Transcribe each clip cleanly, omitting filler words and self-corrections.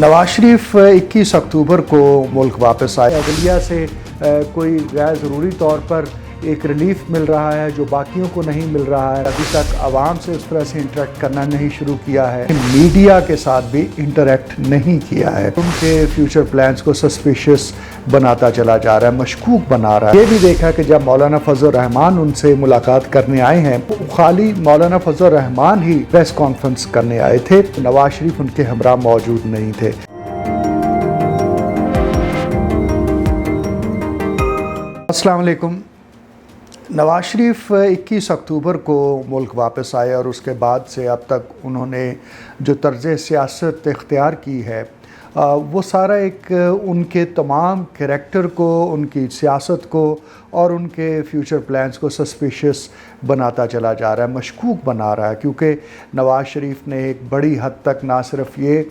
नवाज शरीफ 21 अक्टूबर को मुल्क वापस आए। अदलिया से कोई गैर ज़रूरी तौर पर एक रिलीफ मिल रहा है जो बाकियों को नहीं मिल रहा है। अभी तक आवाम से उस तरह से इंटरेक्ट करना नहीं शुरू किया है, मीडिया के साथ भी इंटरेक्ट नहीं किया है। उनके फ्यूचर प्लान्स को सस्पिशियस बनाता चला जा रहा है, मशकूक बना रहा है। ये भी देखा कि जब मौलाना फजल रहमान उनसे मुलाकात करने आए हैं, खाली मौलाना फजल रहमान ही प्रेस कॉन्फ्रेंस करने आए थे, नवाज शरीफ उनके हमरा मौजूद नहीं थे। अस्सलाम वालेकुम। नवाज शरीफ 21 अक्टूबर को मुल्क वापस आए और उसके बाद से अब तक उन्होंने जो तर्ज सियासत इख्तियार की है वो सारा एक उनके तमाम करैक्टर को, उनकी सियासत को और उनके फ्यूचर प्लान्स को सस्पिशियस बनाता चला जा रहा है, मशकूक बना रहा है। क्योंकि नवाज शरीफ ने एक बड़ी हद तक ना सिर्फ ये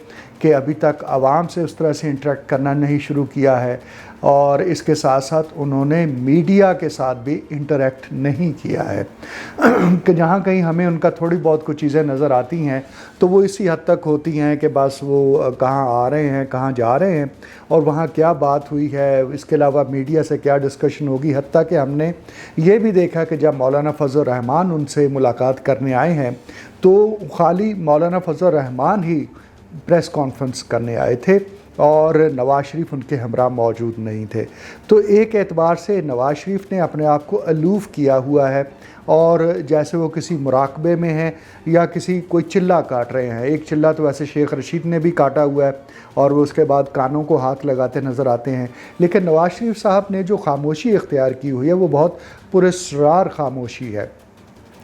कि अभी तक आवाम से उस तरह से इंटरेक्ट करना नहीं शुरू किया है, और इसके साथ साथ उन्होंने मीडिया के साथ भी इंटरेक्ट नहीं किया है कि जहाँ कहीं हमें उनका थोड़ी बहुत कुछ चीज़ें नज़र आती हैं तो वो इसी हद तक होती हैं कि बस वो कहाँ आ रहे हैं, कहाँ जा रहे हैं और वहाँ क्या बात हुई है, इसके अलावा मीडिया से क्या डिस्कशन होगी। हत्ता कि हमने ये भी देखा कि जब मौलाना फजल रहमान उनसे मुलाकात करने आए हैं तो खाली मौलाना फजल रहमान ही प्रेस कॉन्फ्रेंस करने आए थे और नवाज शरीफ उनके हमरा मौजूद नहीं थे। तो एक एतबार से नवाज शरीफ ने अपने आप को अलूफ़ किया हुआ है और जैसे वो किसी मुराकबे में हैं या किसी कोई चिल्ला काट रहे हैं। एक चिल्ला तो वैसे शेख रशीद ने भी काटा हुआ है और वो उसके बाद कानों को हाथ लगाते नज़र आते हैं, लेकिन नवाज शरीफ साहब ने जो खामोशी इख्तियार की हुई है वो बहुत पुरस्रार खामोशी है।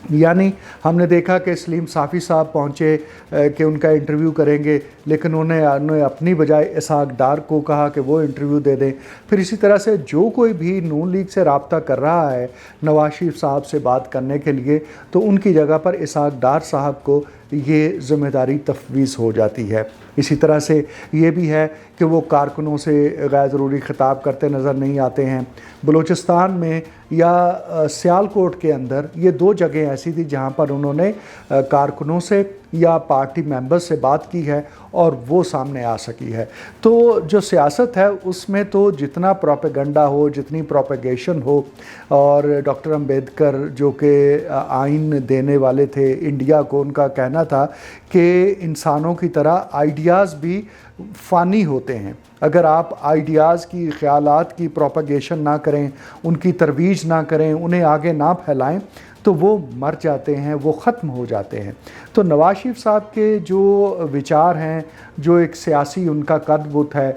यानी हमने देखा कि सलीम साफ़ी साहब पहुँचे कि उनका इंटरव्यू करेंगे, लेकिन उन्होंने अपनी बजाय इसहाक डार को कहा कि वो इंटरव्यू दे दें। फिर इसी तरह से जो कोई भी नून लीग से रब्ता कर रहा है नवाज शरीफ साहब से बात करने के लिए, तो उनकी जगह पर इसहाक डार साहब को ये ज़िम्मेदारी तफवीज़ हो जाती है। इसी तरह से ये भी है कि वो कारकुनों से गैर ज़रूरी खिताब करते नज़र नहीं आते हैं। बलूचिस्तान में या सियालकोट के अंदर ये दो जगह ऐसी थी जहाँ पर उन्होंने कारकुनों से या पार्टी मेंबर्स से बात की है और वो सामने आ सकी है। तो जो सियासत है उसमें तो जितना प्रोपेगेंडा हो, जितनी प्रोपेगेशन हो, और डॉक्टर अम्बेडकर जो कि आइन देने वाले थे इंडिया को, उनका कहना था कि इंसानों की तरह आइडियाज़ भी फ़ानी होते हैं। अगर आप आइडियाज़ की, ख़यालात की प्रोपेगेशन ना करें, उनकी तरवीज ना करें, उन्हें आगे ना फैलाएं, तो वो मर जाते हैं, वो ख़त्म हो जाते हैं। तो नवाज शरीफ साहब के जो विचार हैं, जो एक सियासी उनका कद-बुत है,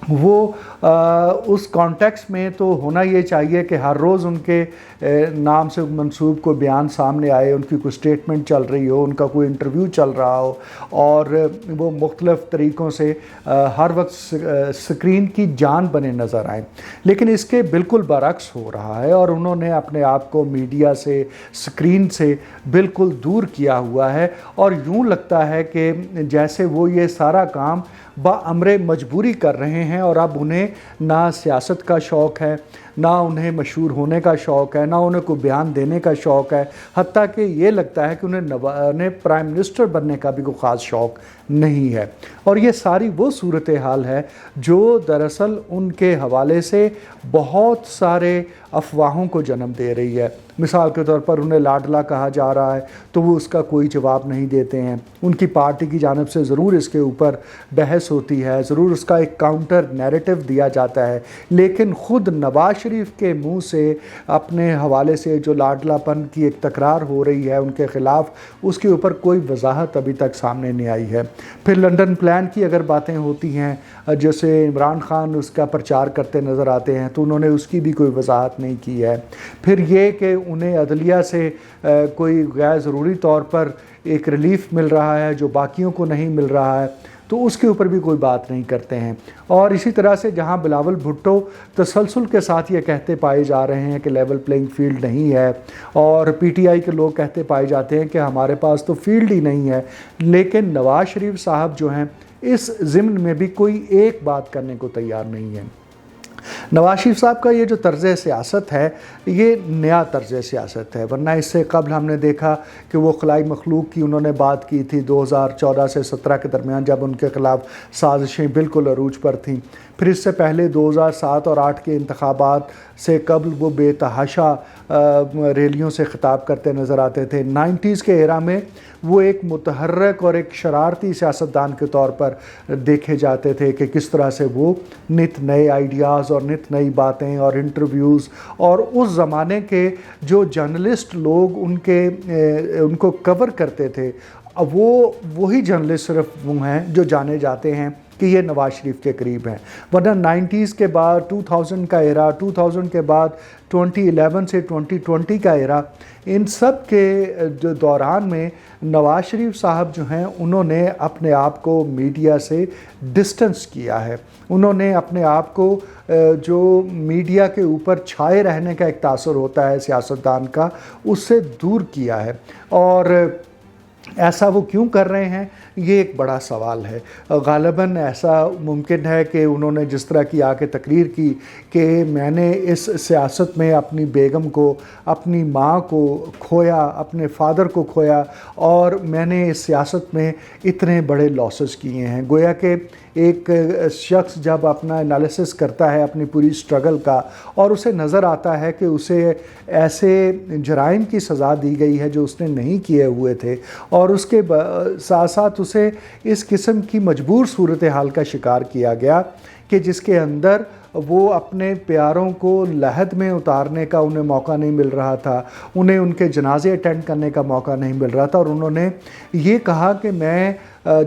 वो उस कॉन्टेक्स्ट में तो होना ये चाहिए कि हर रोज़ उनके नाम से मंसूब कोई बयान सामने आए, उनकी कोई स्टेटमेंट चल रही हो, उनका कोई इंटरव्यू चल रहा हो और वो मुख्तलिफ़ तरीक़ों से हर वक्त स्क्रीन की जान बने नज़र आए। लेकिन इसके बिल्कुल बरक्स हो रहा है और उन्होंने अपने आप को मीडिया से, स्क्रीन से बिल्कुल दूर किया हुआ है और यूँ लगता है कि जैसे वो ये सारा काम बाअमरे मजबूरी कर रहे हैं और अब उन्हें ना सियासत का शौक़ है, ना उन्हें मशहूर होने का शौक़ है, ना उन्हें कोई बयान देने का शौक़ है। हत्ता कि ये लगता है कि उन्हें प्राइम मिनिस्टर बनने का भी कोई ख़ास शौक़ नहीं है। और ये सारी वो सूरत हाल है जो दरअसल उनके हवाले से बहुत सारे अफवाहों को जन्म दे रही है। मिसाल के तौर पर उन्हें लाडला कहा जा रहा है तो वो उसका कोई जवाब नहीं देते हैं। उनकी पार्टी की जानिब से ज़रूर इसके ऊपर बहस होती है, ज़रूर उसका एक काउंटर नैरेटिव दिया जाता है, लेकिन ख़ुद नवाज शरीफ के मुंह से अपने हवाले से जो लाडलापन की एक तकरार हो रही है उनके ख़िलाफ़, उसके ऊपर कोई वजाहत अभी तक सामने नहीं आई है। फिर लंदन प्लान की अगर बातें होती हैं, जैसे इमरान खान उसका प्रचार करते नज़र आते हैं तो उन्होंने उसकी भी कोई वजाहत नहीं की है। फिर ये कि उन्हें अदलिया से कोई गैर ज़रूरी तौर पर एक रिलीफ मिल रहा है जो बाकियों को नहीं मिल रहा है, तो उसके ऊपर भी कोई बात नहीं करते हैं। और इसी तरह से जहां बिलावल भुट्टो तसलसल के साथ ये कहते पाए जा रहे हैं कि लेवल प्लेइंग फील्ड नहीं है, और पीटीआई के लोग कहते पाए जाते हैं कि हमारे पास तो फील्ड ही नहीं है, लेकिन नवाज शरीफ साहब जो हैं इस ज़िम्न में भी कोई एक बात करने को तैयार नहीं है। نواز شریف صاحب کا یہ جو طرز سیاست ہے یہ نیا طرز سیاست ہے، ورنہ اس سے قبل ہم نے دیکھا کہ وہ خلائی مخلوق کی انہوں نے بات کی تھی 2014 سے 17 کے درمیان، جب ان کے خلاف سازشیں بالکل عروج پر تھیں۔ پھر اس سے پہلے 2007 اور 2008 کے انتخابات سے قبل وہ بے تحاشا ریلیوں سے خطاب کرتے نظر آتے تھے۔ 90s کے ایرا میں وہ ایک متحرک اور ایک شرارتی سیاستدان کے طور پر دیکھے جاتے تھے کہ کس طرح سے وہ نت نئے آئیڈیاز اور نت نئی باتیں اور انٹرویوز، اور اس زمانے کے جو جرنلسٹ لوگ ان کو کور کرتے تھے، وہ وہی جرنلسٹ صرف وہ ہیں جو جانے جاتے ہیں کہ یہ نواز شریف کے قریب ہیں۔ ورنہ 90s کے بعد 2000 کا ایرا، 2000 کے بعد 2011 سے 2020 کا ایرا، ان سب کے جو دوران میں نواز شریف صاحب جو ہیں انہوں نے اپنے آپ کو میڈیا سے ڈسٹنس کیا ہے، انہوں نے اپنے آپ کو جو میڈیا کے اوپر چھائے رہنے کا ایک تاثر ہوتا ہے سیاستدان کا، اس سے دور کیا ہے۔ اور ایسا وہ کیوں کر رہے ہیں یہ ایک بڑا سوال ہے۔ غالباً ایسا ممکن ہے کہ انہوں نے جس طرح کی آ کے تقریر کی کہ میں نے اس سیاست میں اپنی بیگم کو، اپنی ماں کو کھویا، اپنے فادر کو کھویا، اور میں نے اس سیاست میں اتنے بڑے لاسز کیے ہیں۔ گویا کہ ایک شخص جب اپنا انالیسس کرتا ہے اپنی پوری سٹرگل کا، اور اسے نظر آتا ہے کہ اسے ایسے جرائم کی سزا دی گئی ہے جو اس نے نہیں کیے ہوئے تھے، اور اس کے ساتھ ساتھ اسے اس قسم کی مجبور صورتحال کا شکار کیا گیا کہ جس کے اندر وہ اپنے پیاروں کو لحد میں اتارنے کا انہیں موقع نہیں مل رہا تھا، انہیں ان کے جنازے اٹینڈ کرنے کا موقع نہیں مل رہا تھا، اور انہوں نے یہ کہا کہ میں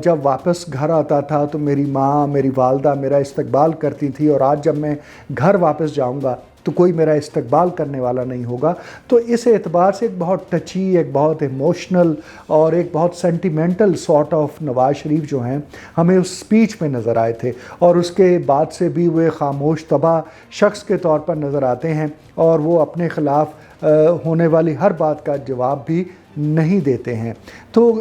جب واپس گھر آتا تھا تو میری ماں، میری والدہ میرا استقبال کرتی تھی، اور آج جب میں گھر واپس جاؤں گا تو کوئی میرا استقبال کرنے والا نہیں ہوگا۔ تو اس اعتبار سے ایک بہت ٹچی، ایک بہت ایموشنل اور ایک بہت sentimental sort of Nawaz Sharif جو ہیں ہمیں اس سپیچ میں نظر آئے تھے، اور اس کے بعد سے بھی وہ خاموش تباہ شخص کے طور پر نظر آتے ہیں، اور وہ اپنے خلاف ہونے والی ہر بات کا جواب بھی نہیں دیتے ہیں۔ تو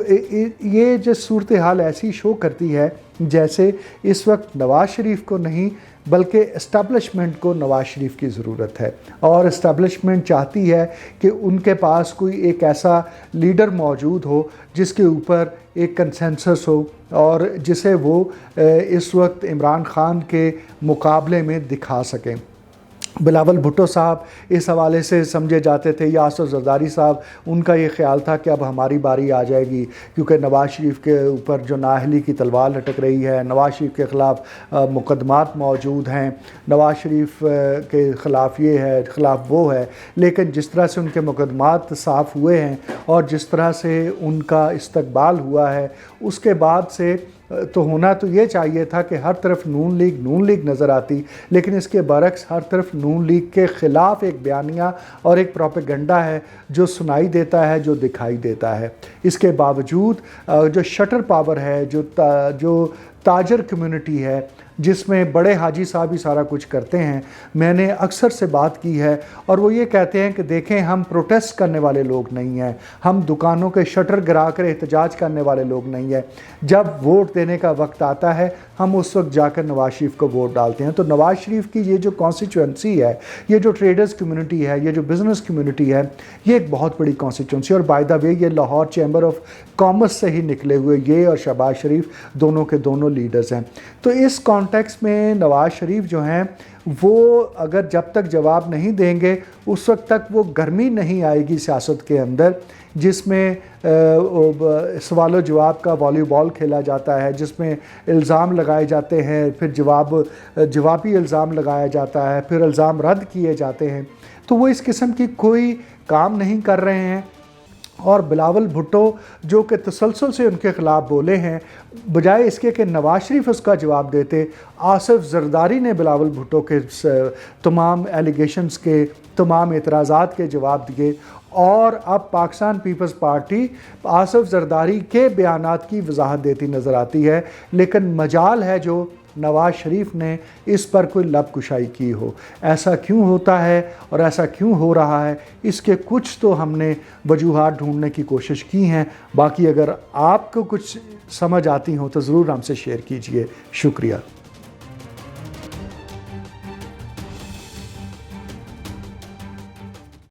یہ جو صورتحال ایسی شو کرتی ہے جیسے اس وقت نواز شریف کو نہیں بلکہ اسٹیبلشمنٹ کو نواز شریف کی ضرورت ہے، اور اسٹیبلشمنٹ چاہتی ہے کہ ان کے پاس کوئی ایک ایسا لیڈر موجود ہو جس کے اوپر ایک کنسنسس ہو، اور جسے وہ اس وقت عمران خان کے مقابلے میں دکھا سکیں۔ بلاول بھٹو صاحب اس حوالے سے سمجھے جاتے تھے، یا آصف زرداری صاحب، ان کا یہ خیال تھا کہ اب ہماری باری آ جائے گی، کیونکہ نواز شریف کے اوپر جو نااہلی کی تلوار لٹک رہی ہے، نواز شریف کے خلاف مقدمات موجود ہیں، نواز شریف کے خلاف یہ ہے، خلاف وہ ہے، لیکن جس طرح سے ان کے مقدمات صاف ہوئے ہیں اور جس طرح سے ان کا استقبال ہوا ہے، اس کے بعد سے تو ہونا تو یہ چاہیے تھا کہ ہر طرف نون لیگ نظر آتی، لیکن اس کے برعکس ہر طرف نون لیگ کے خلاف ایک بیانیہ اور ایک پروپیگنڈا ہے جو سنائی دیتا ہے، جو دکھائی دیتا ہے۔ اس کے باوجود جو شٹر پاور ہے، جو تاجر کمیونٹی ہے، جس میں بڑے حاجی صاحب ہی سارا کچھ کرتے ہیں، میں نے اکثر سے بات کی ہے، اور وہ یہ کہتے ہیں کہ دیکھیں ہم پروٹیسٹ کرنے والے لوگ نہیں ہیں، ہم دکانوں کے شٹر گرا کر احتجاج کرنے والے لوگ نہیں ہیں، جب ووٹ دینے کا وقت آتا ہے ہم اس وقت جا کر نواز شریف کو ووٹ ڈالتے ہیں۔ تو نواز شریف کی یہ جو کانسٹیچوئنسی ہے، یہ جو ٹریڈرز کمیونٹی ہے، یہ جو بزنس کمیونٹی ہے، یہ ایک بہت بڑی کانسٹیچوئنسی، اور بائی دا وے یہ لاہور چیمبر آف کامرس سے ہی نکلے ہوئے یہ اور شہباز شریف دونوں کے دونوں لیڈرز ہیں۔ تو اس کانٹیکس میں نواز شریف جو ہیں وہ اگر جب تک جواب نہیں دیں گے اس وقت تک وہ گرمی نہیں آئے گی سیاست کے اندر، جس میں سوال و جواب کا والی بال کھیلا جاتا ہے، جس میں الزام لگائے جاتے ہیں، پھر جوابی الزام لگایا جاتا ہے، پھر الزام رد کیے جاتے ہیں۔ تو وہ اس قسم کی کوئی کام نہیں کر رہے ہیں، اور بلاول بھٹو جو کہ تسلسل سے ان کے خلاف بولے ہیں، بجائے اس کے کہ نواز شریف اس کا جواب دیتے، آصف زرداری نے بلاول بھٹو کے تمام ایلیگیشنز کے، تمام اعتراضات کے جواب دیے، اور اب پاکستان پیپلز پارٹی آصف زرداری کے بیانات کی وضاحت دیتی نظر آتی ہے، لیکن مجال ہے جو نواز شریف نے اس پر کوئی لب کشائی کی ہو۔ ایسا کیوں ہوتا ہے اور ایسا کیوں ہو رہا ہے، اس کے کچھ تو ہم نے وجوہات ڈھونڈنے کی کوشش کی ہیں، باقی اگر آپ کو کچھ سمجھ آتی ہوں تو ضرور ہم سے شیئر کیجئے۔ شکریہ۔